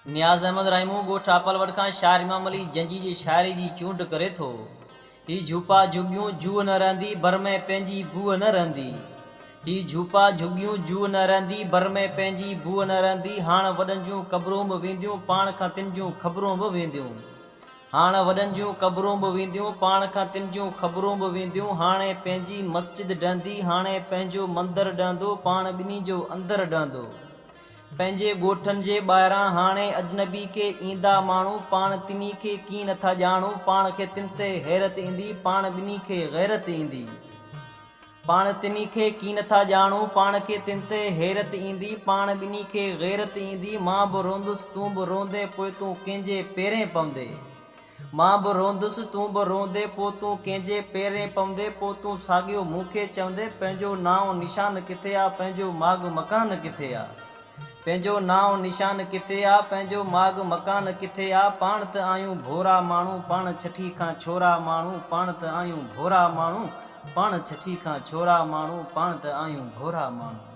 नियाज़ अहमद राइमू ॻोठ आपलवड़ खां शाइर इमाम अली जंजी जी शाइरी जी चूंड करे थो। ही झूपा झुगियूं जूअ न रहंदी बर में पंहिंजी बूअ न रहंदी। ही झूपा झुगियूं जूअ न रहंदी बर में पंहिंजी बूअ न रहंदी। हाण वॾनि जूं क़बरूं बि वेंदियूं पाण खां तिन जूं ख़बरूं बि वेंदियूं। हाण वॾनि जूं क़बरूं बि वेंदियूं पाण खां तिन जूं ख़बरूं बि वेंदियूं। हाणे पंहिंजी मस्जिद ॾहंदी हाणे पंहिंजो मंदरु ॾहंदो पाण ॿिन्ही जो अंदरु ॾहंदो। पंहिंजे ॻोठनि जे ॿाहिरां हाणे अजनबी के ईंदा माण्हू पाण तिन्ही खे कीअं नथा ॼाणूं। पाण खे तिन ते हैरत ईंदी पाण ॿिन्ही खे गैरत ईंदी। पाण तिन्ही खे कीअं नथा ॼाणूं पाण खे तिन ते हैरत ईंदी पाण ॿिन्ही खे गैरत ईंदी। मां बि रोंदुसि तूं बि रोंदे पोइ तूं कंहिंजे पेरें पवंदे। मां बि रोंदुसि तूं बि रोंदे पोइ तूं कंहिंजे पेरें पवंदे। पोइ तूं साॻियो मूंखे चवंदे पंहिंजो नाव निशान किथे आहे पंहिंजो माग मकान किथे आहे। पंहिंजो नाव निशान किथे आहे पंहिंजो माग मकान किथे आहे। पाण त आहियूं भोरा माण्हू पाण छठी खां छोरा माण्हू पाण त आहियूं भोरा माण्हू पाण छठी खां छोरा माण्हू पाण त आहियूं भोरा माण्हू।